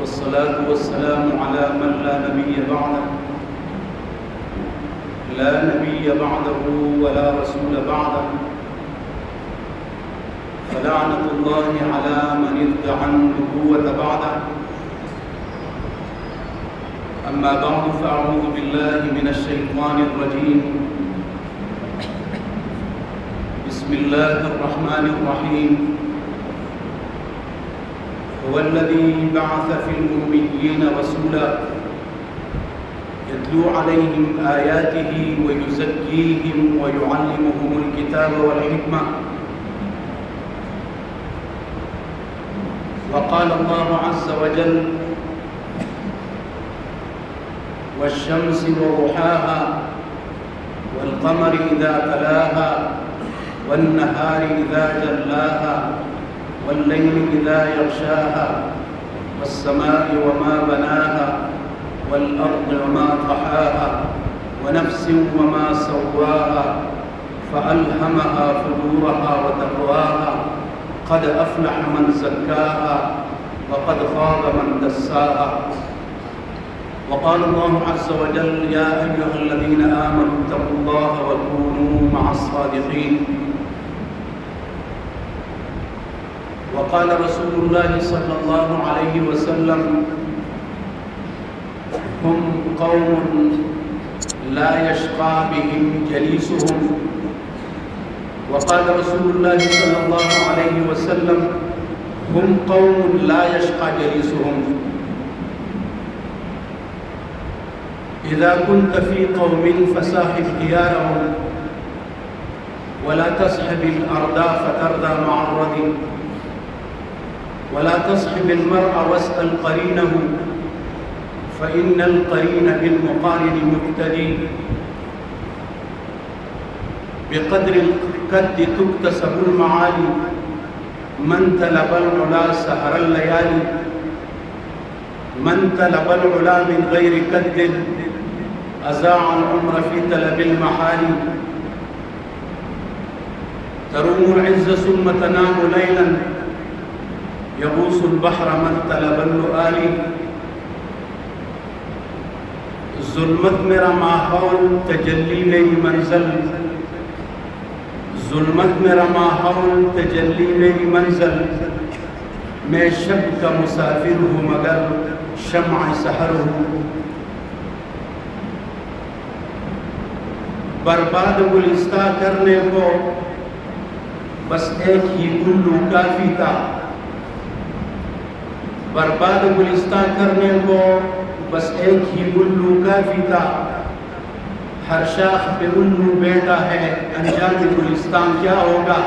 والصلاة والسلام على من لا نبي بعده ولا رسول بعده، فلعنة الله على من ادعى النبوة بعده. أما بعد، فأعوذ بالله من الشيطان الرجيم. بسم الله الرحمن الرحيم. هو الذي بعث في الأميين رسولا يتلو عليهم آياته ويزكيهم ويعلمهم الكتاب والحكمة. وقال الله عز وجل: والشمس وضحاها والقمر إذا تلاها والنهار إذا جلاها والليل إذا يغشاها والسماء وما بناها والأرض وما طحاها ونفس وما سواها فألهمها فجورها وتقواها. قد أفلح من زكاها وقد خاب من دساها. وقال الله عز وجل: يا أيها الذين آمنوا اتقوا الله وكونوا مع الصادقين. وقال رسول الله صلى الله عليه وسلم: هم قوم لا يشقى بهم جليسهم. وقال رسول الله صلى الله عليه وسلم: هم قوم لا يشقى جليسهم. إذا كنت في قوم فصاحب خيارهم ولا تصحب الأردى فتردى مع الردي، ولا تصحب المرء واسأل قرينه فإن القرين بالمقارن مقتدي. بقدر القد تكتسب المعالي، من طلب العلا سهر الليالي. من طلب العلا من غير كد أزاع العمر في طلب المحال. تروم العز ثم تنام ليلا، يغوص البحر من طلب اللؤال. ظلمت میرا ماحول تجلی میری منزل، ظلمت میرا ماحول تجلی میری منزل. میں شب کا مسافر ہوں مگر شمع سحر ہوں. برباد گلستہ کرنے کو بس ایک ہی گلو کافی تھا. برباد گلستہ کرنے کو بس ایک ہی گلو کافی تھا. ہر شاخ پہ الو بیٹا ہے، انجام گلستان کیا ہوگا.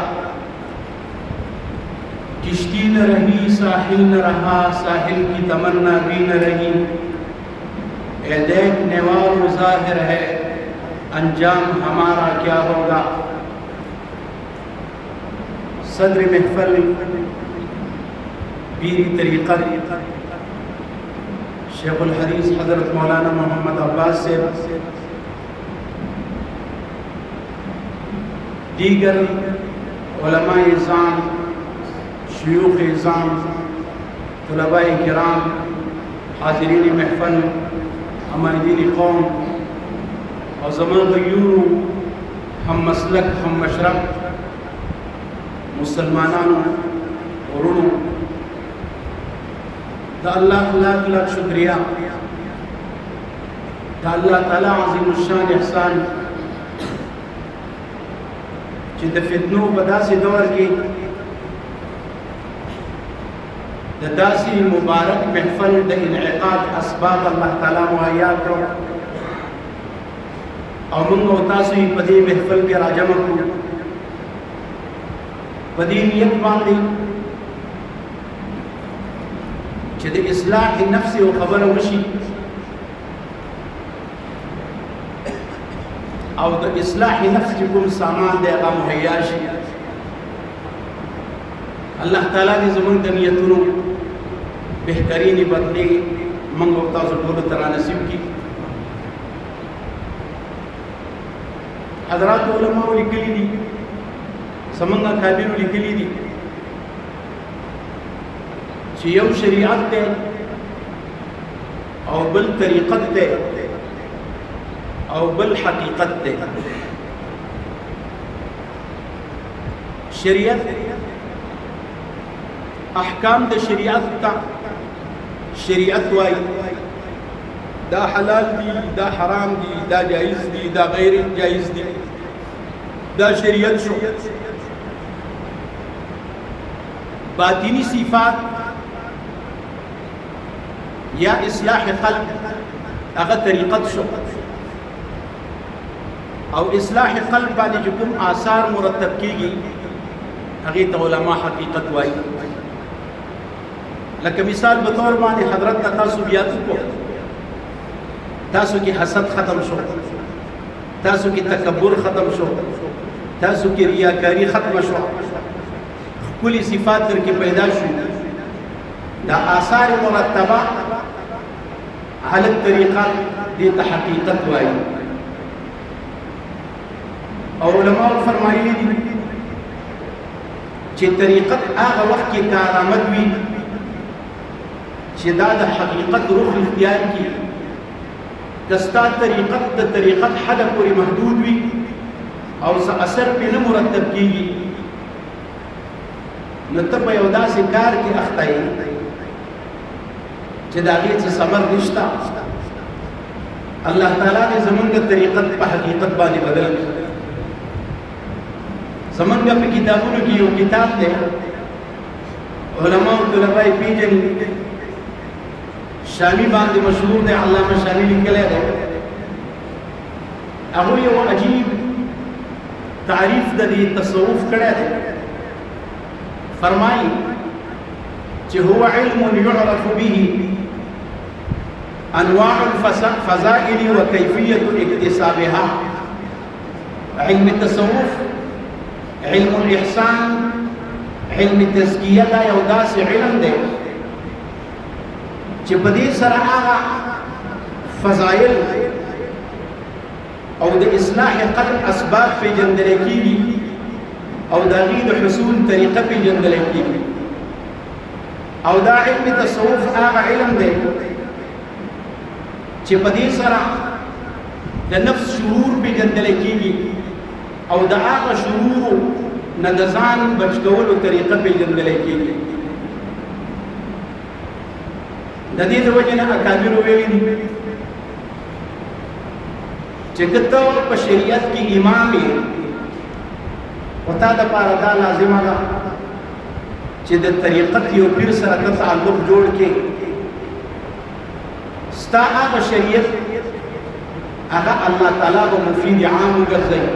کشتی نہ رہی ساحل نہ رہا، ساحل کی تمنا بھی نہ رہی. اے دیکھنے والوں ظاہر ہے، انجام ہمارا کیا ہوگا. صدر محفل پیری طریقت شیخ الحدیث حضرت مولانا محمد عباس سے دیگر علماء اعظام، شیوخ اعظام، طلباء کرام، حاضرین محفل، عمائدین قوم اور زمان غیور ہم مسلک ہم مشرق مسلمانانو ورونو، دا اللہ لاکھ لاکھ شکریہ. دا اللہ تعالی عظیم الشان احسان چې د فتنو په داسې دور کې د داسې مبارک محفل د انعقاد اسباب الله تعالی مهیا کړو او موږ او تاسو یې په دې محفل کې راجمع کړو په دې نیت باندې چې د اصلاح نفس او خبره وشي او د اصلاح نفس چې کوم سامان دی هغه مهیا شي. الله تعالی دې زموږ د نیتونو بهترینې بدلې موږ او تاسو ټولو ته رانصیب کړي. حضرات علماء لیکلي دي، زموږ اکابرو لیکلي دي چې یو شریعت دی او بل طریقت تے او بل حقیقت تے. شریعت احکام د شریعت تا شریعت وائی دا حلال دی، دا حرام دی، دا جائز دی، دا غیر جائز دی، دا شریعت شو. باطنی صفات یا اصلاح قلب اگر طریقت شو، او اصلاح قلب باندې جو کوم آثار مرتب کیږي هغه ته علما حقیقت وایي. لکه مثال به طور باندې حضرت تاسو بیا کو تاسو کی حسد ختم شو، تاسو کی تکبر ختم شو، تاسو کی ریاکاری ختم شو، کلی صفات در کې پیدا شو. دا آثار مرتبه على الطریقه دې ته حقیقت وایي. او علماء فرمایي دي چې طریقت هغه وخت کې کارآمد وي چې دا د حقیقت روح اختیار کی. دستا طریقت د طریقت حد پورې محدود وي او اثر په نه مرتب کیږي، نو ته په یو داسې کار کې اخته یې چې د هغې څه ثمر نشته. الله تعالی دې زمونږ د طریقت په حقیقت باندې بدل کړي. زمونږ په کتابونو کې یو کتاب دی، علماء طلباء پیژني، شامی باندې مشهور دی، علامه شامی لیکلی دی. هغوی یو عجیب تعریف د دې تصوف کړی دی. فرمایي چې هو علم يعرف به انواع الفضائل وكيفية اكتسابها. علم التصوف، علم الاحسان، علم تزکیه دا یو داسې علم دی چې په دې سره هغه فضایل او د اصلاح قلب اسباب پیژندل کېږي او د هغې د حصول طریقه پیژندل کېږي. او دا علم تصوف هغه علم دی چې په دې سره د نفس شرور پیژندل کېږي او د هغه شرورو نه د ځان بچ کولو طریقه پیژندل کېږي. د دې د وجې نه اکابرو ویلي دي چې که ته په شریعت کې امام یې او تا دپاره دا لازمه ده چې د طریقت یو پیر سره ته تعلق جوړ کړې. ستا هغه شریعت هغه الله تعالی به مفید عام وګرځوي،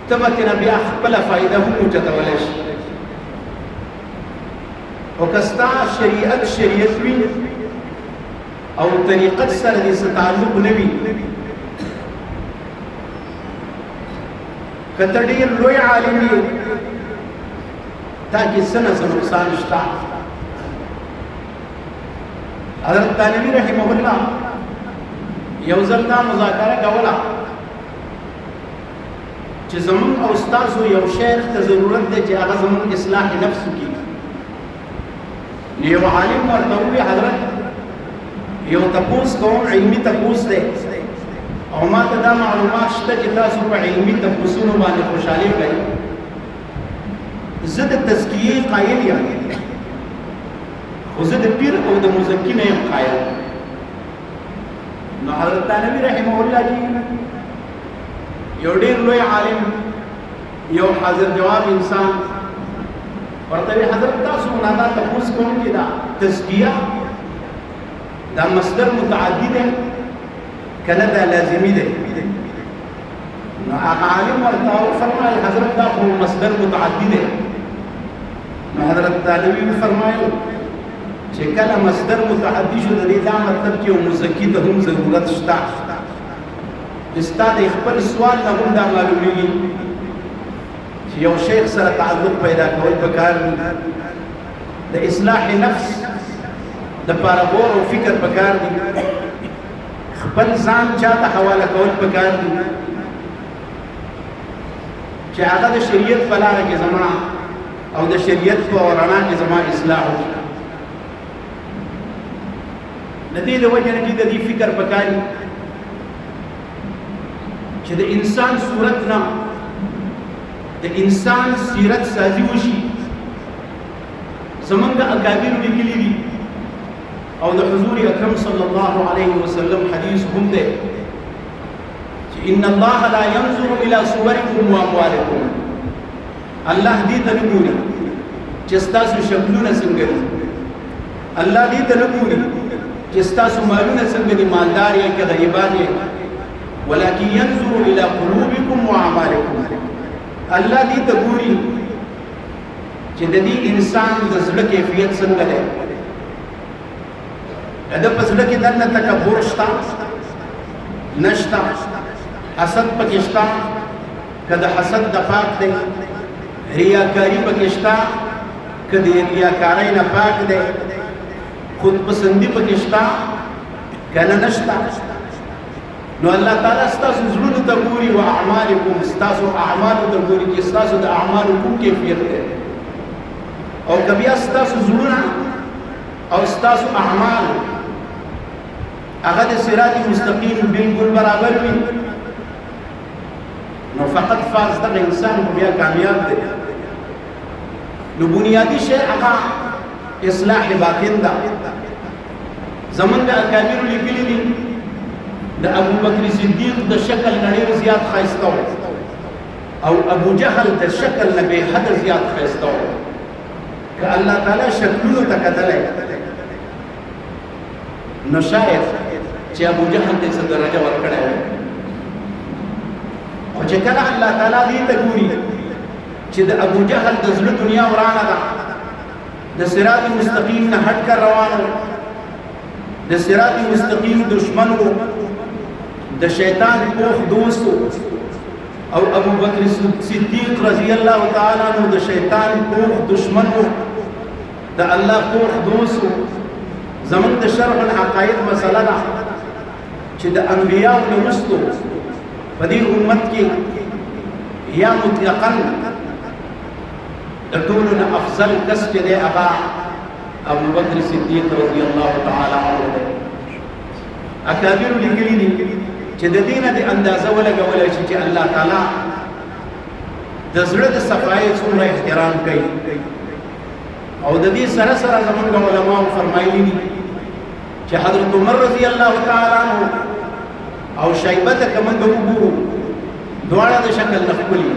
ته به ترې بیا خپله فایده هم اوچتولی شي. او که ستا شریعت وي او طریقت سره دې څه تعلق نه وي، که ته ډېر لوی عالم یې تا کې څه نه څه نقصان شته. حضرت تانوي رحمه الله یو ځل دا مذاکره کوله چې زمونږ او ستاسو یو شیخ ته ضرورت دی چې هغه زمونږ اصلاح نفس وکړي. یو عالم ورته ووایي حضرت یو تپوس کوم، علمي تپوس دی او ما ته دا معلومات شته چې تاسو په علمي تپوسونو باندې خوشحالي کوئ. زه د تزکیې قایل یم خو زه د پیر او د مزکي نه یم قایل. نو حضرت تانوي رحمه الله جي یو ډېر لوی عالم، یو حاضر جواب انسان ورته وی حضرت تاسو نه دا تپوس کوم چې دا تزکیه دا مصدر متعدی دی کنه دا لازمی دی؟ نو هغه عالم ورته فرمایي حضرت دا خو مصدر متعدی دی. نو حضرت تانوي فرمایي چې کله مصدر متعدی شو د دې دا مطلب چې یو مزکي ته هم ضرورت شته. ستا د خپل سوال نه هم دا معلومیږي چې یو شیخ سره تعلق پیدا کول پکار دي، د اصلاح نفس دپاره غور او فکر پکار دي، خپل ځان چاته حواله کول پکار دي چې هغه د شریعت په لاره کې زما او د شریعت په رڼا کې زما اصلاح وکړي. ندې د وجه نه چې د دې فکر پکاري چې د انسان صورت نه د انسان سیرت سازي وشي. زمونږ اکابر لیکلي دي او د حضور اکرم صلی الله علیه وسلم حدیث هم دی چې ان الله لا ينظر الى صوركم واموالكم. الله دې ته نه ګوري چې ستاسو شکلونه څنګه دي، الله دې ته نه ګوري چې ستاسو مالونه څنګه دي، مالدار یې که غریبان یې، ولکن ينظر الى قلوبكم واعمالكم. الله دې ته ګوري چې د دې انسان د زړه کیفیت څنګه دی. د په زړه کې دننه تکبر شته نشته، حسد پکې شته که د حسد د پاک دی، ریاکاري پکې شته که د ریاکارۍ نه پاک دی، خودپسندي پکې شته که نه نشته. نو الله تعالی ستاسو زړونو ته ګوري و اعمالکم، ستاسو اعمالو ته ګوري چې ستاسو د اعمالو کوم کیفیت دی. او که بیا ستاسو زړونه او ستاسو اعمال هغه د صراط مستقیم بالکل برابر وي نو فقط فاز دغه انسان بیا کامیاب دی. نو بنیادی شی هغه اصلاح باطن ده. زمونږ اکابر لیکلي دي د ابو بکر صدیق د شکل نه ډېر زیات ښایسته و او ابو جهل د شکل نه بې حده زیات ښایسته و. که الله تعالی شکلونو ته کتلی نو شاید چې ابو جهل ته څه درجه ورکړی وي. خو چې کله الله تعالی دې ته ګوري چې د ابو جهل د زړه دنیا ورانه ده، د صراط مستقیم نه هټ کر روان و، د صراط مستقیم دشمن و، د شیطان پوخ دوست و، او ابو بکر صدیق رضی الله تعالی عنہ د شیطان پوخ دشمن و، د الله پوخ دوست و. زمون د شرح العقائد مسله ده چې د انبیاء وروسته په دې امت کې یا مطلقاً د ټولو نه افضل کس چې دی هغه ابو بکر صدیق رضی الله تعالی عنہ دی. اکابر لیکلي دي چې د دې نه د اندازه ولګولی شي چې الله تعالی د زړه د صفایۍ څومره احترام کوي. او د دې سره سره زمونږ علماو فرمایلي دي چې حضرت عمر رضی الله تعالی عنہ او شیبه ته که موږ وګورو دواړه د شکل نه ښکلي،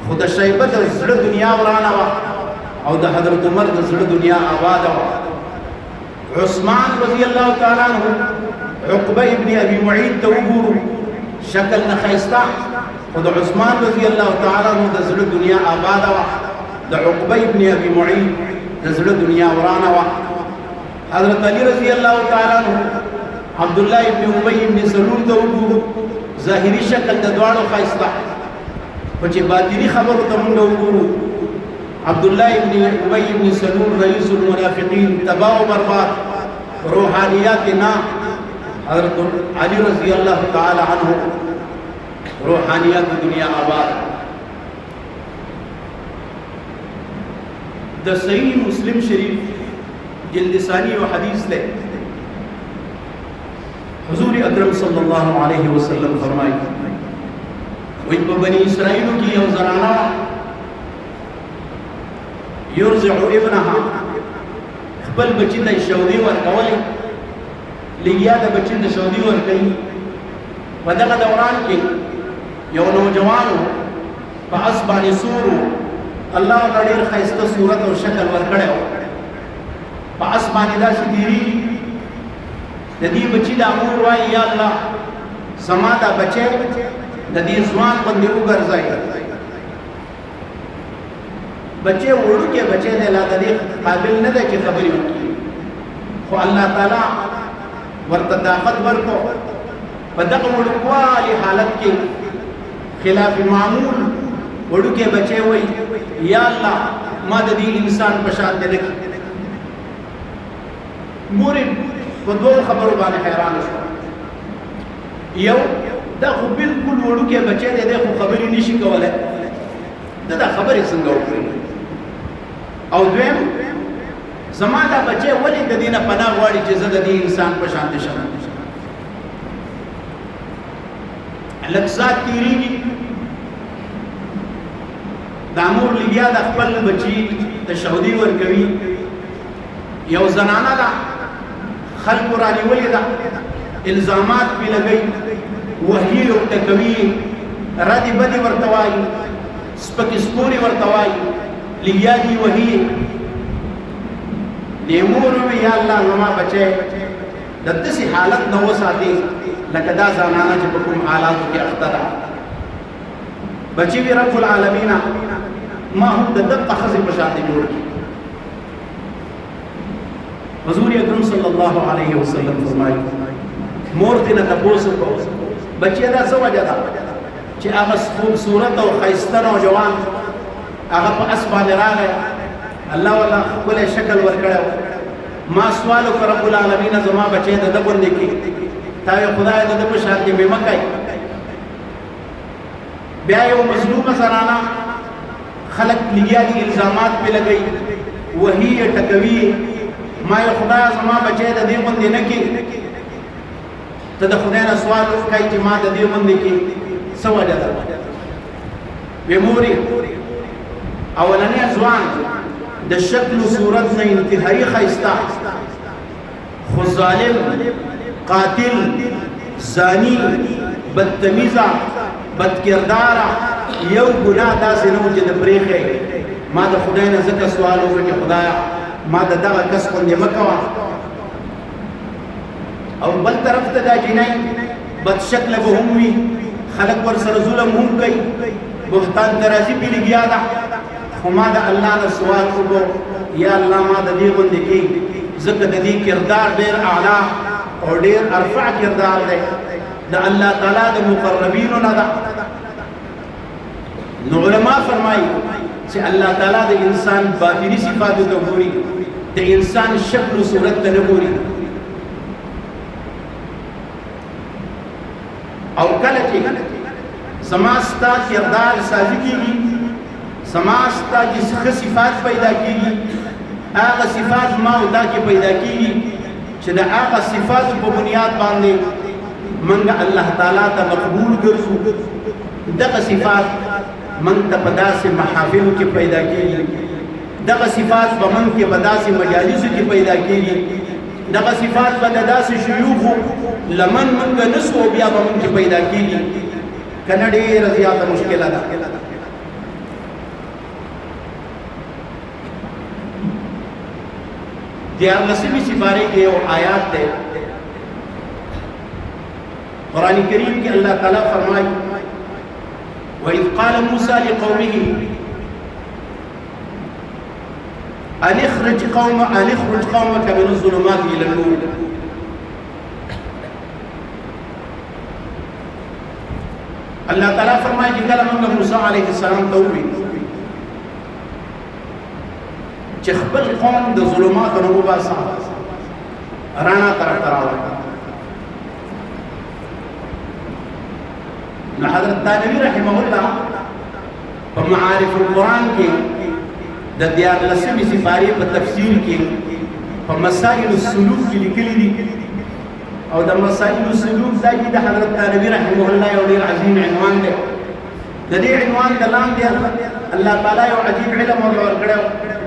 خو د شیبه د زړه دنیا ورانه وه او د حضرت عمر د زړه دنیا آباده وه. عثمان رضی الله تعالی عنہ عقبه ابن ابي معيط ته وګورو شکل نه ښایسته، خو د عثمان رضی الله تعالی عنہ د زړه دنیا آباده وه، د عقبه ابن ابي معيط د زړه دنیا ورانه وه. حضرت علی رضی الله تعالی عنہ عبد الله ابن ابي ابن سلول ته وګورو ظاهري شکل د دواړو ښایسته، خو چې باطني خبرو ته موږ وګورو عبد الله ابن ابي ابن سلول رئیس المنافقین تباہ و برباد، روحانیات نه. حضرت علی رضی الله تعالی عنہ روحانیات دنیا آباد. د صحیح مسلم شریف جلد ثانی و حدیث لے حضور اکرم صلی اللہ علیہ وسلم فرمائی وی بنی اسرائیل کی یو زنانا یرزع ابنها خپل بچی ته شودی ورکولی لګیا د بچی ته شودی ورکوي. په دغه دوران کې یو نوجوانو په اس باندې سورو الله تعالی ډېر ښایسته صورت او شکل ورکړی و، په اس باندې داسې تېرېږي. د دې بچي دا مور وایي یا الله زما دا بچی د دې ځوان باندې وګرځئ. بچی وړوکی بچی دی، لا د دې قابل نه دی چې خبرې وکړي، خو الله تعالی ورته طاقت ورکړو. په دغه وړوکوالي حالت کې خلاف معمول وړوکی بچی وایي یا الله ما د دې انسان په شان دی نه کړي. مورې په دوو خبرو باندې حیرانه شوه. یو دا خو بالکل وړوکی بچی دی، دی خو خبرې نشي کولی، دا خبرې څنګه وکړي. او دویم زما دا بچه ولی د دې نه پناه غواړي چې زه د دې انسان په شان دي شم لږ ساعت تېرېږي دا مور لګیا د خپل بچي تشهدي ورکوي یو زنانه ده خلکو رانیولې ده الزامات پې لګوي وحي ورته کوي ردې بدې ورته وایي سپکې سپورې ورته وایي لګیا دي وحي دې مور وویل یا الله زما بچی د داسې حالت نه وساتې لکه دا زنانه چې په کوم حالاتو کې اخته ده بچی وي رب العالمین ما هم د دقه ښځې په شان دې جوړ کړي حضور اکرم صلی الله علیه وسلم فرمایي مور دې نه تپوس وکړو بچیه دا څه وجه ده چې هغه خوبصورت او ښایسته نوجوان هغه په اس باندې راغی الله والا ښکلی شکل ورکړی ما سوال وکړ رب العالمین زما بچی د ده غوندې کړي تا وی خدای د ده په شان کې مې مه کوي بیا یو مظلومه زنانه خلک لګیا دي الزامات پې لګوي وحي یې ټکوي ما یې خدایه زما بچی د دې غوندې نه کړي ته د خدای نه سوال وکړئ چې ما د دې غوندې کړي څه وجه ده وی مورې اولنی ځوان د شکل و صورت نه انتهایی ښایسته خو ظالم قاتل زانی بدتمیزه بدکرداره یو ګناه داسې نه و چې د پرېښی ما د خدای نه ځکه سوال وکړ چې خدایه ما د دغه کس غوندې مه کوه او بل طرف ته دا جنۍ بد شکله به هم وي خلک ورسره ظلم هم کوي بهتان ترازي پې لګیا ده خو ما د الله نه سوال وکړو یا الله ما د دې غوندې کړي ځکه د دې کردار ډېر اعلی او ډېر ارفع کردار دی د الله تعالی د مقربینو نه ده نو علما فرمایي چې الله تعالی د انسان باطني صفاتو ته ګوري د انسان شکل و صورت ته نه ګوري او کله چې زما ستا کردار سازي کېږي زما ستا چې ښه صفات پیدا کېږي هغه صفات ما او تا کې پیدا کېږي چې د هغه صفاتو په بنیاد باندې موږ الله تعالی ته مقبول ګرځو دغه صفات موږ ته په داسې محافلو کې پیدا کېږي دغه صفات به موږ کې په داسې مجالسو کې پیدا کېږي دغه صفات به د داسې شیوخو لمن موږ نسو بیا به موږ کې پیدا کېږي که نه ډېره زیاته مشکله ده دیارلسمې سپارې کې یو آیات دی قرآن کریم کې الله تعالی فرمایي وإذ قال موسى لقومه أن اخرج قومك من الظلمات إلى النور الله تعالی فرمایي چې کله موږ موسی علیه السلام ته وویل چې خپل قوم د ظلماتو نه وباسه رڼا طرف ته راوړه نو حضرت تانوي رحمه الله په معارف القرآن کې د دیارلسمې سپارې په تفسیر کې په مسائل السلوک کې لیکلي دي او د مسائل السلوک دا چې د حضرت تانوي رحمه الله یو ډېر عظیم عنوان دی د دې عنوان د لاندې الله تعالی یو عجیب علم ورکړی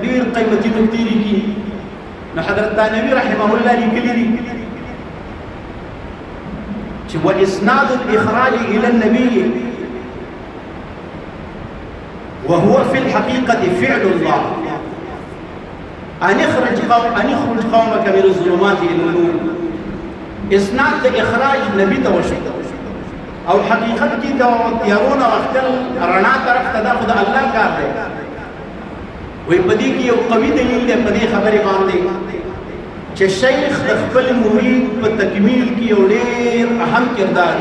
ډېر قیمتي نکتې لیکي نو حضرت تانوي رحمه الله لیکلي دي وإسناد الإخراج إلى النبي وهو في الحقيقة فعل الله أن يخرج قومك من الظلمات إلى النور إسناد الإخراج نبي توشي او حقیقت کی تیارون وختل رڼا طرف ته دا خدای الله کار دی وی پدې کې یو قوي دلیل دی پدې خبرې باندې چې شیخ د خپل مرید په تکمیل کې یو ډېر اهم کردار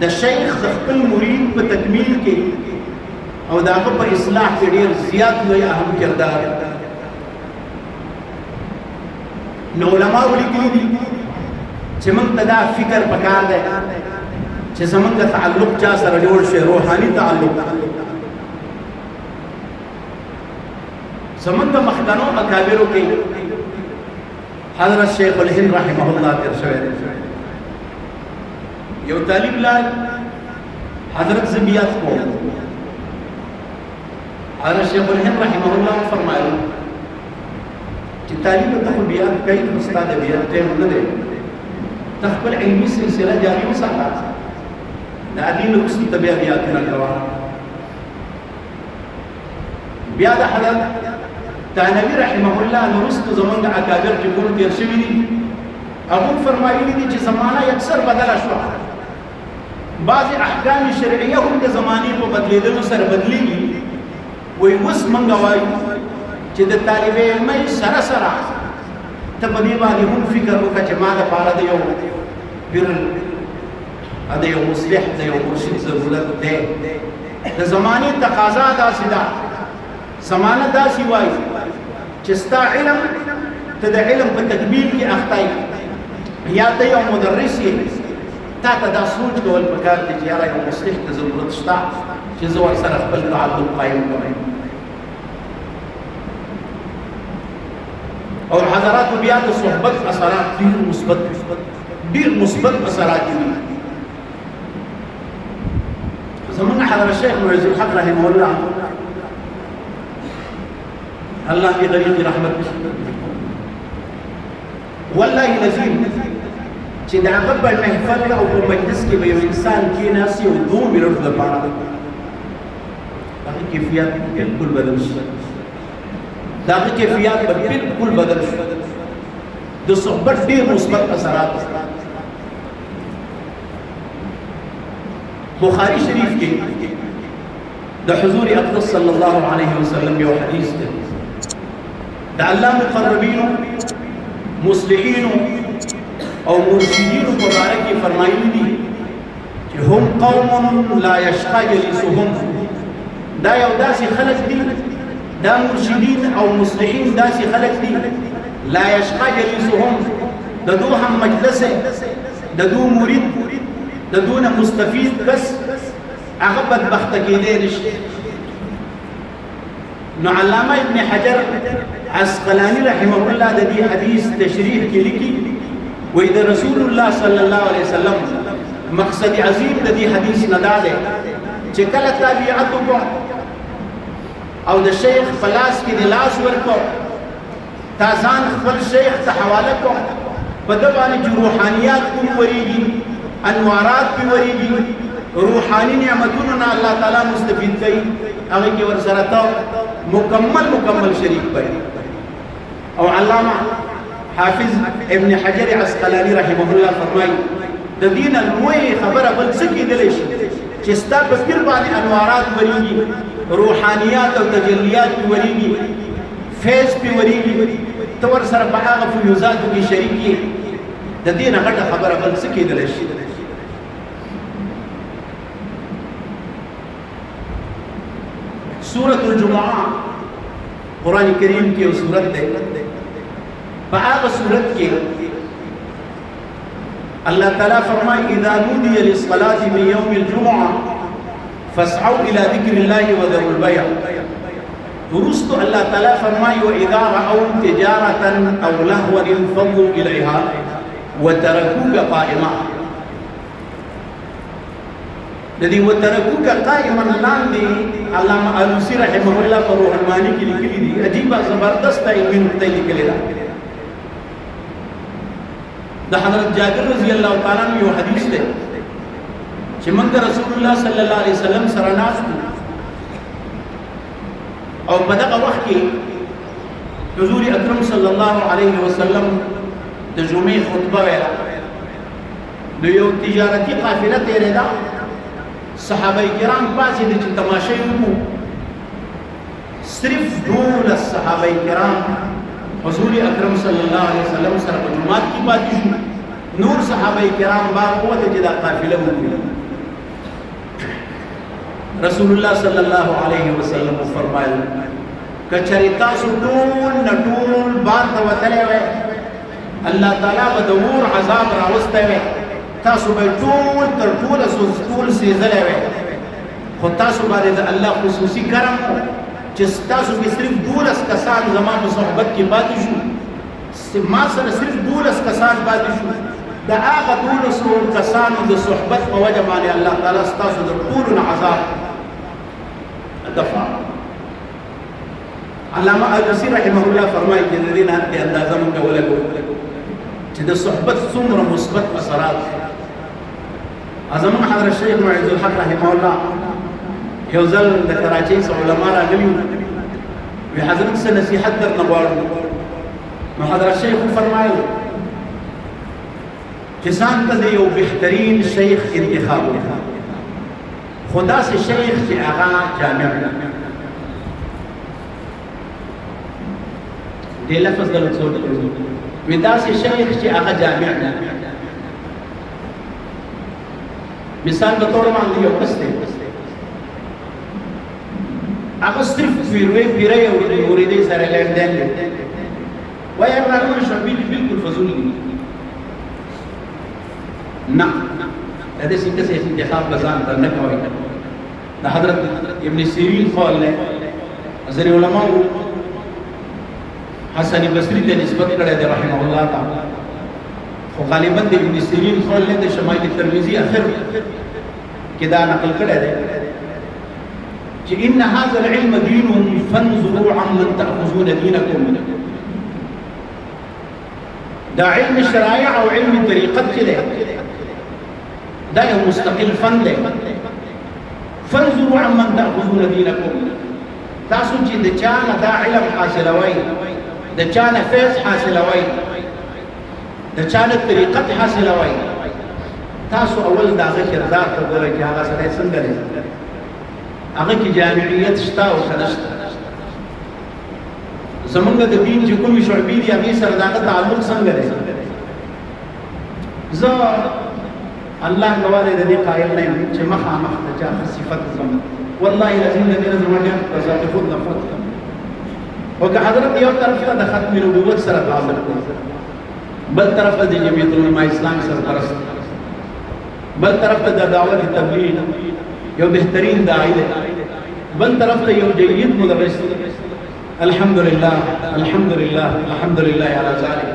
د شیخ د خپل مرید په تکمیل کې او د هغه په اصلاح کې ډېر زیات لوی اهم کردار نو علماء لیکلي دي چې موږ ته دا فکر پکار دی چې زموږ تعلق چا سره جوړ شي روحاني تعلق زمن د مخکنو اکابرو کې حضرت شیخ الهند رحمه الله تیر شوی یو طالب لا حضرت زبیات کو حضرت شیخ الهند رحمه الله فرمایي چې طالب ته خو بیان کوي استاد بیان ته نه دی تخبل علمي سلسله جاري وساتله دا دین اوس تبع بیان نه کوا بیا د حضرت تانوی رحمه الله نورست زمونږ اکابر چې کوم تیر شوي دي هغه فرمایلی دي چې زمانہ اکثر بدله شو بعض احکام شرعیه هم د زمانې په بدلیدلو سره بدلیږي وای اوس مونږ وایو چې د طالب علم سره سره ته په دې باندې هم فکر وکړه چې ما د پاره د یو پیر د یو مصلح د یو مرشد ضرورت دی د زمانې تقاضا داسې ده زمانه داسې وایي چې ستا علم ته د علم په تکمیل کې اخطای یا ته یو مدرس یې تا ته دا سوچ کول پکار دی چې یاره یو مصلح ته ضرورت شته چې زه ورسره خپل تعلق قایم کړم او حضرات بیا د صحبت اثرات ډیر مثبت اثرات دي زمونږ حضرت شیخ معز الحق رحمه الله الله کی غریب رحمت والله لازم چې دا غب المحفل او په مجلس کې به یو انسان کې ناسي او دوه منټو د پاره هغه کیفیت بالکل بدل شي دا کیفیت بالکل بدل شي د صحبت ډیر مثبت اثرات بخاری شریف کې د حضور اقدس صلی الله علیه وسلم یو حدیث دی دا الله مقربین مصلحین او مرشدین مبارک فرمایلی دي چې هم قوم لا یشقى جلیسهم دا یو داسې خلق دي دا مرشدین او مصلحین داسې خلق دي لا یشقى جلیسهم د دو هم مجلس د دو مرید د دون مستفید بس هغه بدبخت کېدی نشي نو علامه ابن حجر عسقلانی رحمه الله د دې حدیث تشریح کې لیکي وې د رسول الله صلی الله علیه وسلم مقصد عظیم د دې حدیث نه دا دی چې کله تابعت او د شیخ پلاس کې د لاس ورکو تازان خپل شیخ ته حواله کو په د باندې روحانيات کوم وريږي انوارات په وريږي روحاني نعمتونو نه الله تعالی مستفید کوي هغه کې ور سره تا مکمل شریک پي او علامه حافظ ابن حجر عسقلانی رحمه الله فرمایي د دین لوی خبره بل څه کېدلی شي چې ستا په پیر باندې انوارات وريږي روحانيات او تجلیات وريږي فیض په وريږي تو ور سره په هغه فیوزات کې شریک دي د دین غټه خبره بل څه کېدلی شي سورة الجمعہ قرآن کریم کی سورت ہے فآغ سورت کے اللہ تعالیٰ فرمائے اذا نودی للصلاة من یوم الجمعہ فاسعوا الى ذکر اللہ وذروا البیع درست اللہ تعالیٰ فرمائے واذا رأوا تجارتا او لهوا انفضوا الیہا وترکوک قائما الذي وتركوك قائما لاندې علامه علوسی رحمه الله پر روح المانی کې لیکلي دي عجیب زبردست علمي نقطه لیکلي ده د حضرت جابر رضی الله تعالی عنہ یو حدیث ده چې موږ رسول الله صلی الله علیه وسلم سره ناست او په دغه وخت کې حضور اکرم صلی الله علیه وسلم د جمعې خطبه ویله نو یو تجارتي قافله تیرېده صحابه کرام پاسې د چې تماشې وکړو صرف ټول صحابه کرام حضور اکرم صلی الله علیه وسلم سره په جمعات کې پاتې شو نور صحابه کرام با قوت چې دا قافله وکړي رسول الله صلی الله علیه وسلم فرمایل کچری تاسو ټول نټول بار ته وتلې وای الله تعالی به د اور عذاب راوسته وای تاسو به ټول تر ټوله ټول سیزلې وای خو تاسو باندې د الله خصوصي کرم چې تاسو به صرف 12 کسان زما په صحبت کې پاتې شو، ما سره صرف 12 کسان پاتې شو. د هغه 12 کسانو د صحبت په وجه باندې الله تعالی ستاسو د ټولو نه عذاب دفع. علامه البصری رحمه الله فرمایي چې د دې نه د اندازه مونږ ولګو چې د صحبت څومره مثبت اثرات. زموږ حضرت شیخ معز الحق رحمه الله یو ځل د کراچۍ څخه علما راغلي وي، حضرت څه نصیحت درنه غواړو. نو حضرت شیخ فرمایي چې ځان ته د یو بهترین شیخ انتخاب وکړه، خو داسې شیخ چې هغه جامع وي. دې لفظ د لوڅو وي، داسې شیخ چې هغه جامع وي. مثال په توګه باندې یو کس دی، هغه صرف پیرۍ او مریدۍ سره لین دین دی، وایي هغه راغلی شعبي دي بالکل فضول دي. نه، د داسې کس انتخاب به ځان ته نه کوئ. د حضرت ابن سیرین قول دی، ځینې علماو حسن بصري ته نسبت کړی دی رحمه الله تعالی، خو غالبا د ابن سیرین قول دی د شمائل ترمذی اخر کې دا نقل کړی دی چې ان هذا العلم دين فانظروا عمن تأخذون دينكم. دا علم شرائع او علم طریقت چې دی دا یو مستقل فن دی. فانظروا عمن تأخذون دينكم، تاسو چې د چا نه دا علم حاصلوئ، د چا نه فیض حاصلوئ، د چا نه طریقت حاصلوئ، تاسو اول د هغه کردار ته ګورئ چې هغه سړی څنګه دی، هغه کې جامعیت شته او که نه شته. زمونږ د دین چې کومې شعبې دي هغې سره د هغه تعلق څنګه دی. زه الله ګواه دی د دې قایل نه یم چې مخامخ د چا ښه صفت زم، والله العظیم د دې نه زما ډېر په ذات خود نفرت کوم. او که حضرت یو طرف ته د ختم نبوت سره تعلق دی، بل طرف ته د جمعیت العلماء اسلام سرپرست، بل طرف ته د دعوت تبلیغ یو بهترین داعی دی، بل طرف ته یو جید مدرس دی. الحمدلله الحمدلله الحمدلله علی ذلک.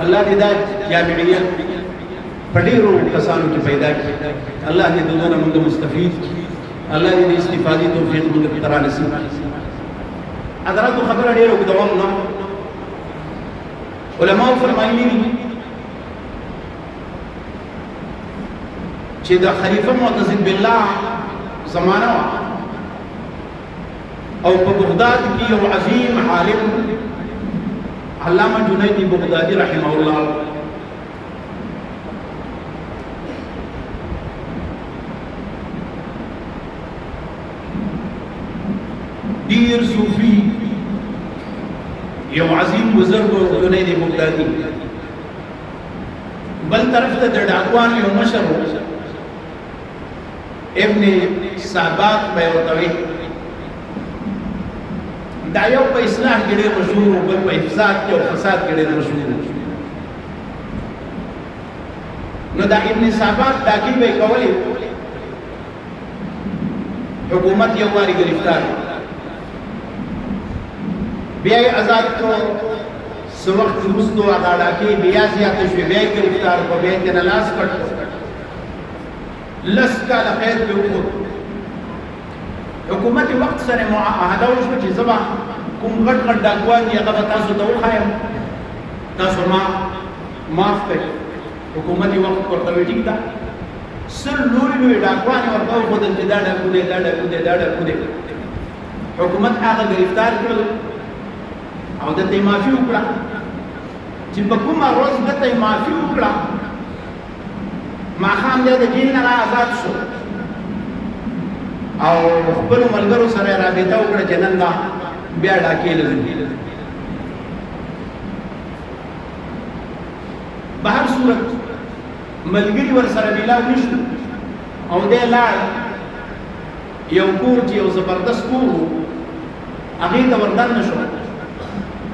الله دې دا جامعیت په ډېرو کسانو کې پیدا کړي. الله دې د دونه موږ مستفید کړي. الله دې د استفادې توفیق موږ ته را نصیب کړي. حضراتو خبره ډېره اوږدوم نه. علماو فرمایلي دي چې د خلیفه معتصم بالله زمانه وه او په بغداد کې یو عظیم عالم علامه جنید بغدادي رحمه الله ډیر صوفي یو عظیم بزرگ جنید بغدادي، بل طرف ته د ډاکوانو یو مشر ابن ساباق به ورته وي. دا یو په اصلاح کې ډېر مشهور و، بل په افساد کې او فساد کې ډېر مشهور و. نو دا ابن ساباق ډاکې به یې کولې، حکومت یو وارې ګرفتار، بیا یې آزاد کړو. څه وخت وروستو هغه ډاکې بیا زیاته شوې، بیا یې ګرفتار کړو، بیا یې ترې لاس کټ کړو، 10 کاله قید پرې وکړو. حکومت وخت سره معاهده وشوه چې زه به کوم غټ غټ ډاکوان دي هغه به تاسو ته وښایم، تاسو ما معاف کړئ. حکومت وخت ورته وایي ټیک ده، 100 لوی لوی ډاکوان یې ورته وښودل چې دا ډاکو دی، دا ډاکو دی، دا ډاکو دی. حکومت هغه ګرفتار کړل او دته یې معافي وکړه. چې په کومه ورځ دته یې معافي وکړه، ماښام دی د جیل نه را آزاد شو او خپلو ملګرو سره یې رابطه وکړه چې نن به بیا ډاکې له ځو. په هر صورت ملګري ورسره میلاو نه شو او دی لاړ یو کور چې یو زبردست کور و هغې ته وردننه شو.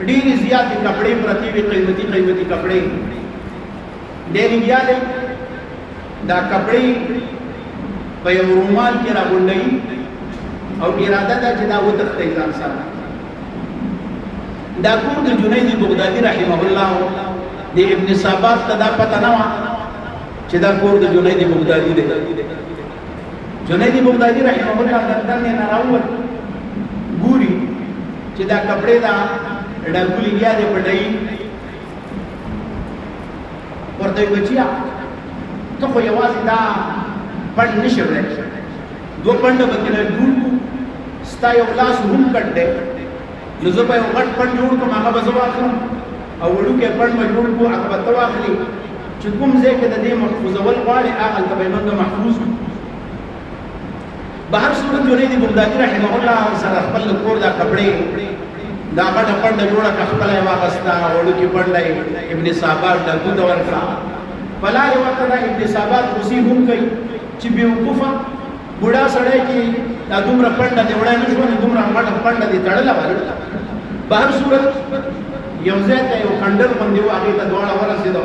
ډېرې زیاتې کپړې پرتې وې، قیمتي قیمتي کپړې. دی لګیا دی، دا کپړې په یو رومال کې راغونډوي او اراده ده چې دا وتښتوي ځان سره. دا کور د جنید بغدادي رحمه الله د ابن سابات تدا پته نه و چې دا کور د جنید بغدادي دی. جنید بغدادي رحمه الله دلته نه راووت ګوري چې دا کپڑے دا ډګولي بیا دې پټای ورته بچیا ته خو یوازې دا پړ نشو راځي دو پړ به کنه ګور ستا یو لاس هم کټ دې نو زه به یو غټ پړ جوړ کوم هغه به زه واخلم او وړوکی پړ به جوړ کو هغه به ته واخلي چې کوم ځای کې د دې محفوظول غواړي هغه به موږ محفوظ بهر صورت جنید بغدادي رحمه الله سره خپل کور دا کپڑے دا غټه پړ جوړه خپل یې واغستا وړوکی پړ لای ابن صابات د ګوت ورکړه بلا یو وخت دا ابن صابات روسي هم کوي چې بیوقوفه بوډا سړی کې دا دومره پنډه دی وړای نه شو نه دومره غټه پنډه دی تړله وایي بهر صورت یو ځای ته یو خنډر باندې و هغې ته دواړه ورسېدو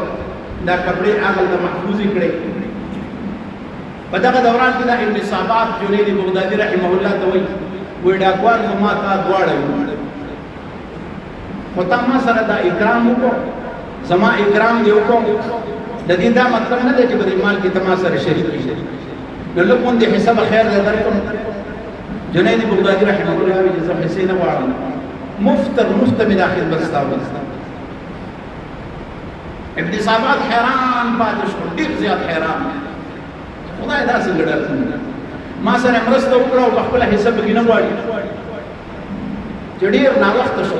دا کپړې هغلته محفوظې کړې په دغه دوران کې دا ابن صابات جنید بغدادي رحمه الله ته وایي وایي ډاکوان خو ما تا دواړه یو خو تا ما سره دا اکرام وکړو زما اکرام دې وکړو د دې دا مطلب نه دی چې په دې مال کې ته ما سره شریک شي نو لږ غوندې حساب خیر دی درکړم جنید بغدادي رحمه الله وایي چې زه پیسې نه غواړم مفت مې دا خدمت ستا وکړه ابن صابات حیران پاتې شو ډېر زیات حیران خدای دا څنګه ډار ما سره مرسته وکړه او خپله حساب پکې نه غواړي چې ډېر ناوخته شو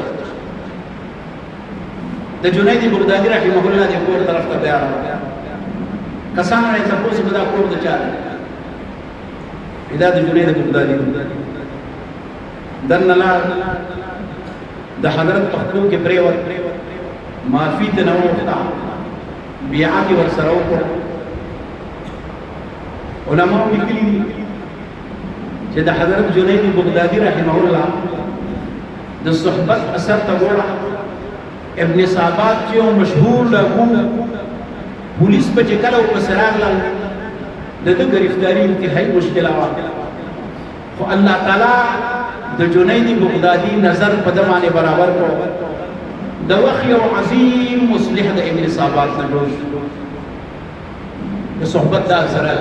د جنید بغدادي رحمه الله د کور طرف ته بیا راغله کسانو یې تپوس به دا کور د چا دی دا د جنید بغدادي دننه لاړ د حضرت پښتو کې پرېوت معافي ته نه وغوښته بیعت یې ورسره وکړه علماء لیکلي دي چې د حضرت جنید بغدادي رحمه الله د صحبت اثر ته ګوره ابن صابات چې یو مشهور ډاکو پولیس په چې کله ورپسې راغلل د ده ګرفتاري انتهایي مشکله وه خو الله تعالی د جنید بغدادي نظر په ده باندې برابر کړو د وخت یو عظیم مصلح د ابن صابات نه جوړ شو د صحبت دا سره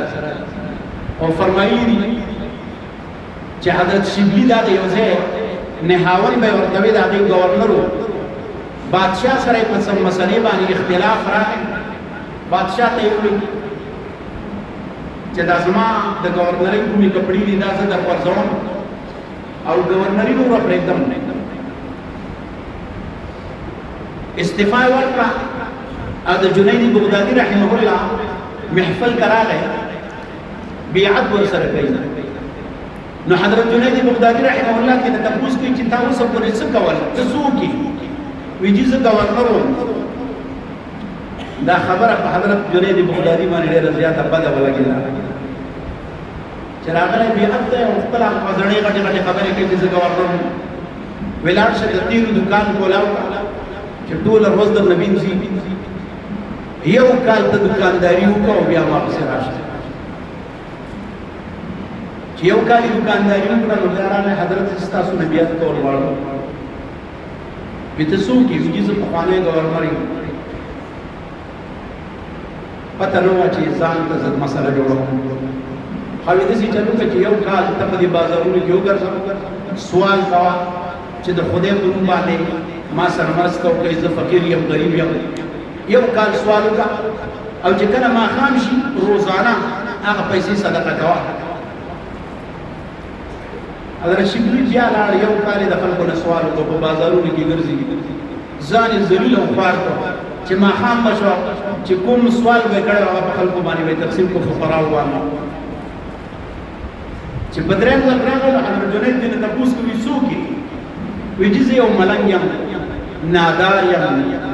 او فرمایي دي چې حضرت شبلی دا د یو ځای نهاون به ورته وي د هغې ګورنر و بادشاه سره په څه مسلې باندې اختلاف راغی بادشاه ته یې وویل چې دا زما د ګورنرۍ کومې کپړې دي دا زه در ورځوم او ګورنري به ورپرېږدم استعفا یې ورکړه او د جنید بغدادي رحمه الله محفل ته راغی بیعت ورسره کوي نو حضرت جنید بغدادي رحمه الله کې تپوس کوي چې تا اوسه پورې څه کول ته څه وکړې وی چې زه ګورنر وم دا خبره په حضرت جنید بغدادي باندې ډېره زیاته بده ولګېده چې راغلی بیعت دی او خپله زړې غټې غټې خبرې کوي چې زه ګورنر وم وی لاړ شه د تیلو دوکان کولاو چې ټوله ورځ درنه وینځي یو کال ته دوکانداري وکړه او بیا واپسې راشه چې یو کال یې دوکانداري وکړه نو بیا راغلی حضرت ستاسو نه بیعت کول غواړم وی ته څه وکړې وي زه پخوانی ګورنر یم پته نه وه چې ځان ته زه مسله جوړوم خو یې داسې چل وکړه چې یو کال ته په دې بازارونو کې وګرځه سوال کوه چې د خدای په نوم باندې ما سره مرسته وکړئ زه فقیر یم غریب یم یو کال سوال وکړه او چې کله ماښام شي روزانه هغه پیسې صدقه کوه حضرت شبلی بیا لاړ یو کال یې د خلکو نه سوال وکړو په بازارونو کې ګرځي ځان یې ذلیل او خوار کړو چې ماښام به شو چې کوم سوال به یې کړی هغه په خلکو باندې به یې تقسیم کړو فقراو باندې چې په درېیم ځل راغلو حضرت جنید دې نه تپوس کوي څوک یې وایي چې زه یو ملنګ یم نادار یم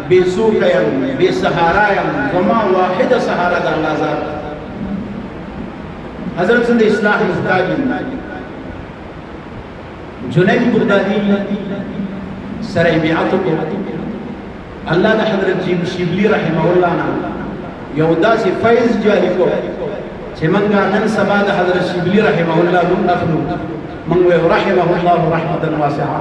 بې څوکه یم بې سهارا یم زما واحده سهارا د الله ذات حضرت زه د اصلاح محتاج یم جنید بغدادي سره بیعت وکړو الله د حضرت شبلی رحمه الله نه یو داسې فیض جاري کړو چې موږ نن سبا د حضرت شبلی رحمه الله نوم اخلو موږ وایو رحمه الله رحمة واسعه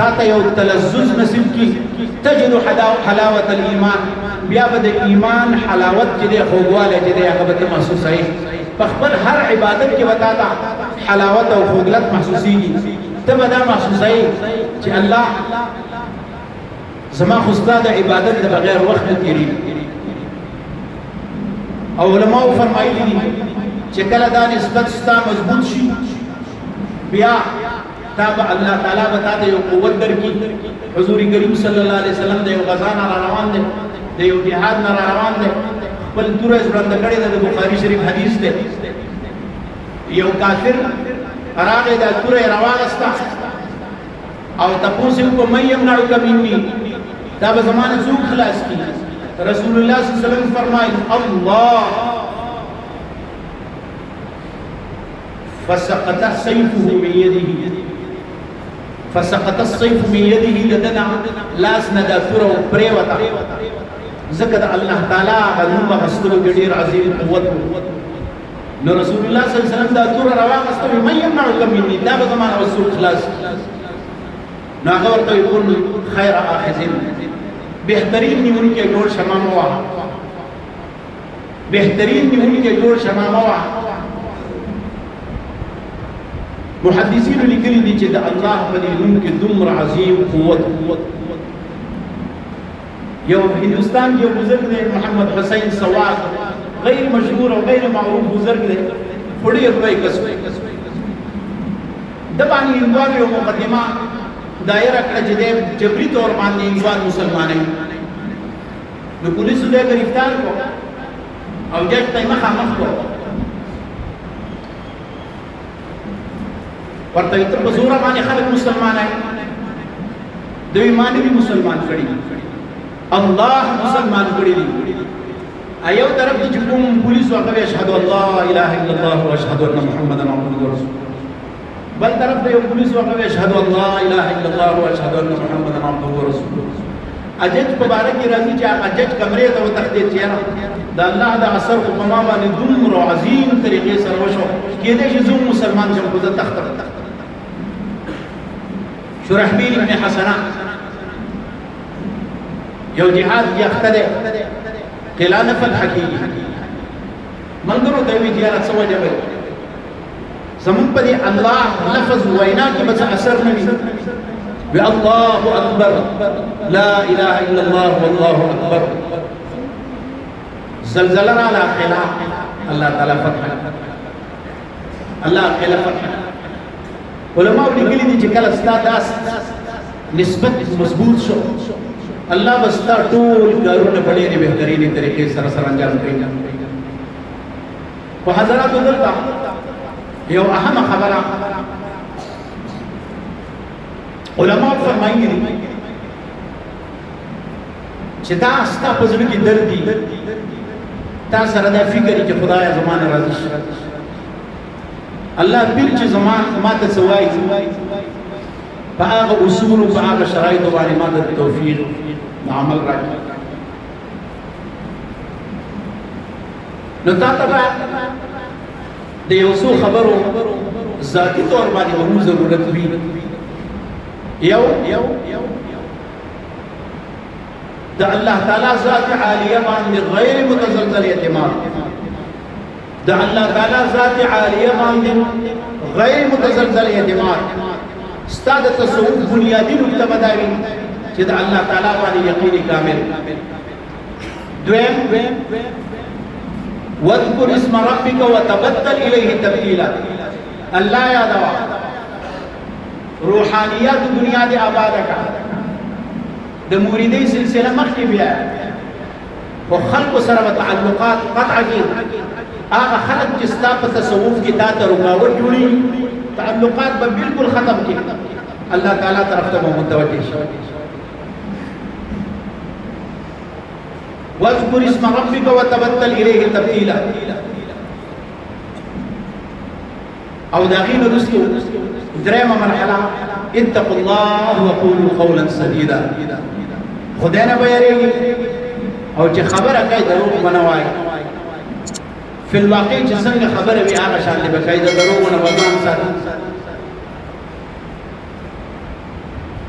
تا ته یو تلذذ نصیب کی تجد حلاوت الايمان بیا به د ایمان حلاوت چې د خوږواله چې د هغه به محسوسای په خپل هر عبادت کې وتا تا حلاوت او خوږلت محسوسيږي ته به دا محسوسای چې الله زما خو ستاسو د عبادت د بغیر وخت تیری او علماء فرمایلی دي چې کله دا نسبت ستا مضبوط شي بیا تاب الله تعالی بتا ته یو قوت درکې حضور کریم صلی الله علیه وسلم د یو غزا نه روان دي د یو جهاد نه روان دي بل تور ژوند کړي د بخاری شریف حدیث ده یو کافر راغی د تور روان استا او تاسو کو مې يمنعك مني دا به زمانه څوک خلاص کی رسول الله صلی الله علیه وسلم فرمایي الله فسقط سيفه من يده فسقط السيف من يده لدنا لاس ندا تور او پریوتا ذکر الله تعالی غنوم غسلو ډیر عظیم قوت نو رسول الله صلی الله علیه وسلم دا تور روا غسلو مې يمنعك مني دا به زمانه رسول خلاص نو هغه ورته يقول خير اخذين بهترین نیونکه جوړ شمامه وا بهترین نیونکه جوړ شمامه وا محدثین لیکلي دي چې د الله په دې نوم کې دومره عظیم قوت یو هندستان کې یو بزرګ دی محمد حسین سواد غیر مشهور او غیر معروف بزرګ دی وړي روي کسب د باندې انوار یو مقدمه دایره کړه چې د جبري تور باندې انوار مسلمانای نو پولیسو دې گرفتار کو او جج ته مخامخ کو ورته تر په زور باندې خلک مسلمانای دوی مانوي مسلمان کړي الله مسلمان کړي دي ایو طرف ته کوم پولیس هغه اشهد الله اله الا الله واشهد ان محمدن عبده ورسوله بل طرف ته یو پولیس هغه اشهد الله اله الا الله واشهد ان محمدن عبده ورسوله اجج مبارک راضي چې اجج کمرې ته وتخدي چیرې د الله د اثر په ما باندې دومره عظیم طریقې سره وشو کېدې چې زوم مسلمان شم خو د تخت شرحبیل ابن حسنه یو جهاد یختده قلعه نفل حقیقی منظرو دوی جیارت سو جبه زمون پا دی اللہ لفظ وینا کی بس اثر نبی بی اللہ اکبر لا الہ الا اللہ واللہ اکبر زلزلنا لا قلعه اللہ تعالی فتح اللہ قلعه فتح علماء لیکلی دي چې کله ستا داس نسبت مضبوط شو الله بستا ټول کارونه په ډېرې بهترینې طریقې سره انجام کوي په حضرات دلته یو اهم خبره علماء فرمایي چې دا ستا په ژوند کې درد دي تا سره دا فکر چې خدای زمانه راضي شي الله بیر چې زمان ما ته سوای په هغه اصول او په هغه شرایط باندې ما ته توفیق عمل راکړي نو تا ته د یو څو خبرو ذاتی طور باندې هم ضرورت وي یو د الله تعالی ذات عالیه باندې غیر متزلزل اعتماد د الله تعالی ذات عالیه باندې غیر متزلزل اعتماد استاد تصوف بنیادی نقطه بداوی چې د الله تعالی باندې یقین کامل دویم واذكر اسم ربك وتبتل الیه تبتیلا الله یاد وا روحانیات دنیا د آباد کا د مریدی سلسله مخکې بیا او خلق سره تعلقات قطع کی هغه خلق چې ستا په تصوف کې تا ته رکاوټ جوړي تعلقات به بالکل ختم کی الله تعالی طرف ته متوجه شي واذكر اسم ربك وتبتل اليه تبتيلا او داخل رسل دريمه مرحله اتقوا الله وقولوا قولا سديدا خدانا بيريږي او چې خبره کوي دروغ منوای فی الواقع چې څنګه خبره وي هغه شان به کوي دروغ نه وځان ساتي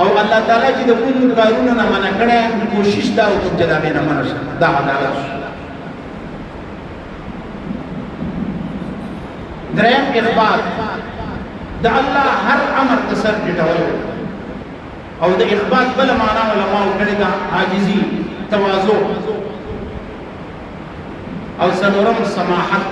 او الله تعالی چې د کوم کارونو نه منع کړي کوشش دا وکړي چې دا نه منع شي دا عدالت دریم اثبات د الله هر امر تسر ډټول او د اثبات بل معنا علماء کړي دا عاجزي تواضع او سنورم سماحت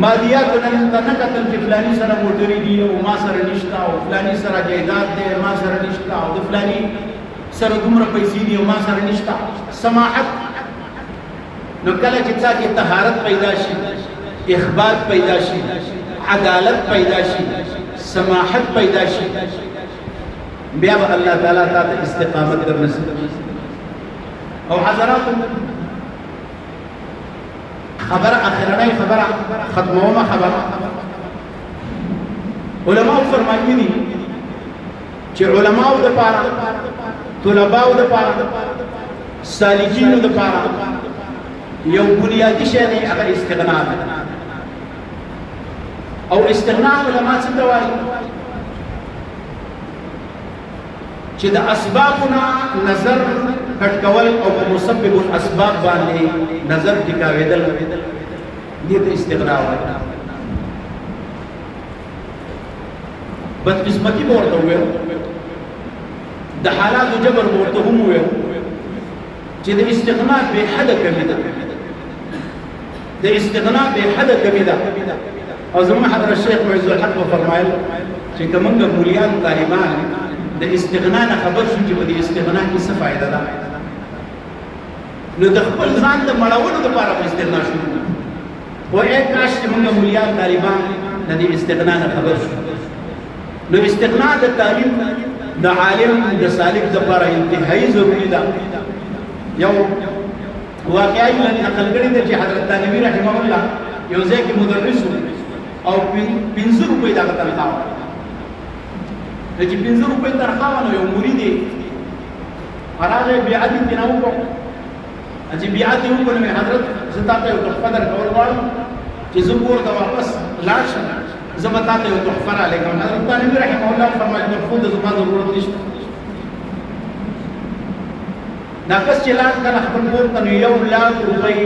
مادیات نن تنکتل چې فلانی سره موټری دی او ما سره نشتا او فلانی سره جایداد دی ما سره نشتا او د فلانی سره دومره پیسې دی او ما سره نشتا سماحت نو کله چې څاګه طهارت پیدا شي اخبات پیدا شي عدالت پیدا شي سماحت پیدا شي بیا به الله تعالی ته استقامت درنصیب او حضرات خبر اخرنی خبر ختمومه خبر علماء فرمایي دي چې علماء د پاره طلباء د پاره سالکین د پاره یو بنیادی شی دی هغه استغنا او استغنا علماء څه وایي چې د اسبابنا نظر کټکول او مسبب الاسباب باندې نظر ټکاوېدل دې ته استغنا وایي بدقسمتي ورته وایي د حالات جبر ورته هم وایي چې د استغنا به حد کمی ده د استغنا به حد کمی ده او زموږ حضرت شیخ معز الحق فرمایل چې کومه مولیان طالبان د استغنا نه خبر شو چې د استغنا کې څه فائدہ ده نو د خپل ځان د مړولو لپاره استغنا شروع و یک کاش چې موږ مولیان طالبان د استغنا نه خبر شو نو استغنا د تعلیم د عالم د سالک لپاره انتهایی ضروری ده یو واقعي نقل کړی دی چې حضرت نبی رحمه الله یو ځای کې مدرس او 5 روپۍ دا تنخواه د چې 5 روپۍ تنخواه نو یو مرید یې هغه بیعت یې نه وکړ چې بیعت یې وکړ نو حضرت زه تاسو یو تحفه درکول غواړم چې زه کورته واپس لاړ شم زه به تاسو یو تحفه رالیږم حضرت نبی رحمه الله فرمایي تحفه د زما ضرورت نشته دا کس چې لاړ کله خپل کور ته نو 1,00,000 روپۍ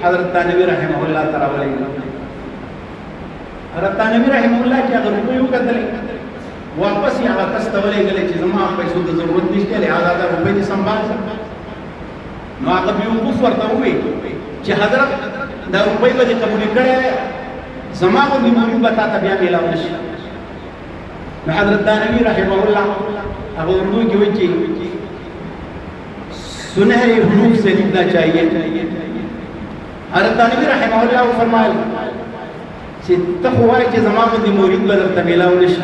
حضرت نبی رحمه الله تعالی ولېږه حضرت نبی رحمه الله چې هغه روپۍ وکتلې واپس یې هغه کس ته ولېږلې چې زما پیسو ته ضرورت نشته لهذا دا روپۍ دې سنبال نو هغه بیوقوف ورته ووایي چې حضرت دا روپۍ به دې قبولې کړې زما غوندې مرید به تا ته بیا میلاو نه شي نو حضرت نبی رحمه الله هغه اردو کې وایي چې سنہری حروف سے لکھنا چاہیے حضرت نبی رحمہ اللہ فرمائے چې تخوای چې زما باندې مرید بدل تمیلاو نشي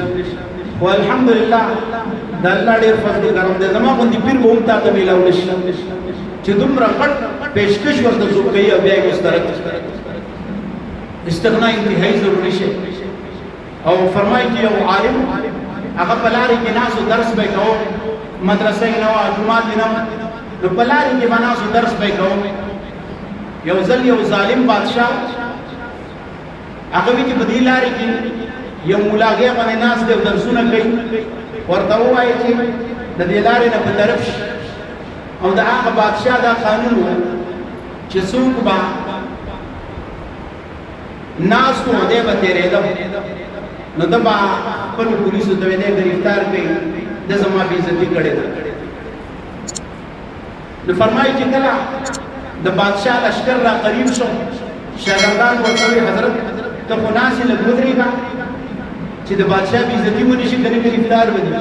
خو الحمدلله د الله ډېر فضل کرم دی زما باندې پیر به هم تا تمیلاو نشي چې دومره غټ پیشکش ورته څوک کوي او بیا یې مسترد استغنا انتهایی ضروري شي او فرمایي چې یو عالم هغه په لارې کې ناسو درس به کوو مدرسې نه وه جومات نه وه نو په لارې کې به ناسو درس به کوو یو ځل یو ظالم بادشاه هغه وی چې په دې لارې کې یو ملاګې باندې ناست دی او درسونه کوي ورته ووایي چې د دې لارې نه په طرف شي او د هغه بادشاه دا قانون و چې څوک به ناست و دی به تېرېده نو ده به خپلو پولیسو ته دی ګرفتار کوي ده زما بېعزتي کړې ده نو فرمایي چې کله د بادشاه لشکر را قریب شو شاګردان ورته وایي حضرت ته خو ناست یې لږ ودرېږه چې د بادشاه بېعزتي ونه شي کنه ګرفتار به دي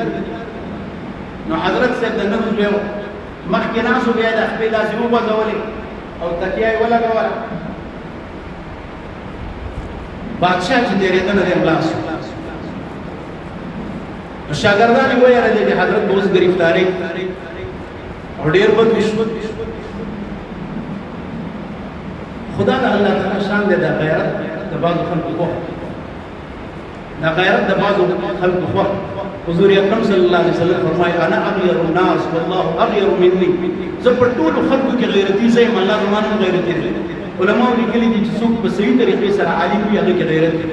نو حضرت صاحب د نفس بیا مخکې ناست و بیا د خپې داسې وغځولې او تکیه یې ولګوله بادشاه چې تېرېده نه دی خلاص نو شاګردان یې ویره دی چې حضرت به اوس ګرفتارۍ او ډېر بد وشو خدا د الله تعالی شان دی د غیرت د بعضو خلکو خوښ د غیرت د بعضو خلکو خوښ حضور اکرم صلی الله علیه وسلم فرمایي انا اغیر الناس والله اغیر مني زه په ټولو خلکو کې غیرتي ځای یم الله زما نه غیرتي دی علماء لیکلي دي چې څوک په صحیح طریقې سره عالم وي هغه کې غیرت دی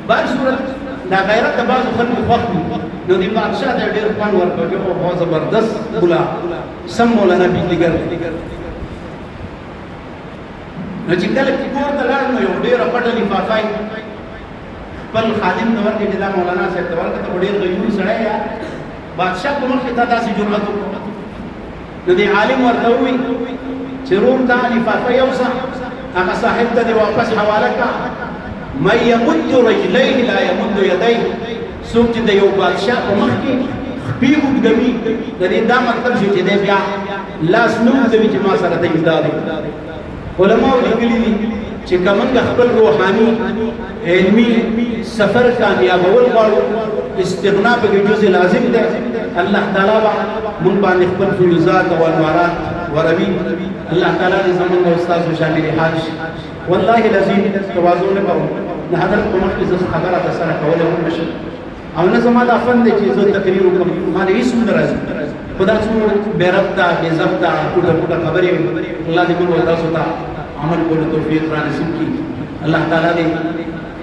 بهر صورت دا غیرت د بعضو خلکو خوښ وي نو دې بادشاه ته ډېر خوند ورکړ چې اوهو زبردست بولا سم مولانا بجلیګر نو چې کله چې کور ته لاړ نو یو ډېره پټه لفافه یې خپل خادم ته ورکړې چې دا مولانا صاحب ته ورکړه ته خو ډېر غیور سړی یې بادشاه په مخ کې تا داسې جرأت وکړو نو دې عالم ورته ووایي چې رور دا لفافه یوسه هغه صاحب ته دې واپس حواله کړه من یمد رجلیه لا یمد یدیه څوک چې د یو بادشاه په مخ کې خپې اوږدوي د دې دا مطلب شو چې دی بیا لاس نه اوږدوي چې ما سره ته امداد وکړي علماء لیکلي دي چې که موږ خپل روحاني علمي سفر کامیابول غواړو استغنا پکې جزء لازم دی الله تعالی به موږ باندې خپل فیوزات او انوارات وروي الله تعالی دې زموږ او ستاسو شامل حال شي والله العظیم تواضع نه کوم د حضرت په مخ کې زه خبره سره کولی هم نشم او نه زما دا فن دی چې زه تقریر وکړم ما دې هېڅ هم نه راځي خو دا څومره بې ربطه بې ضبطه ټوټه ټوټه خبرې الله دې موږ تاسو ته عمل کولو توفیق را نصیب کړي الله تعالی دې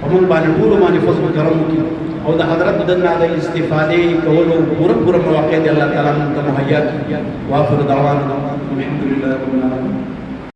په موږ باندې ټولو باندې فضل و کرم وکړي او د حضرت دنه د استفادې کولو پوره مواقع دې الله تعالی موږ ته مهیا کړي واخر دعوانا الحمد لله رب العالمین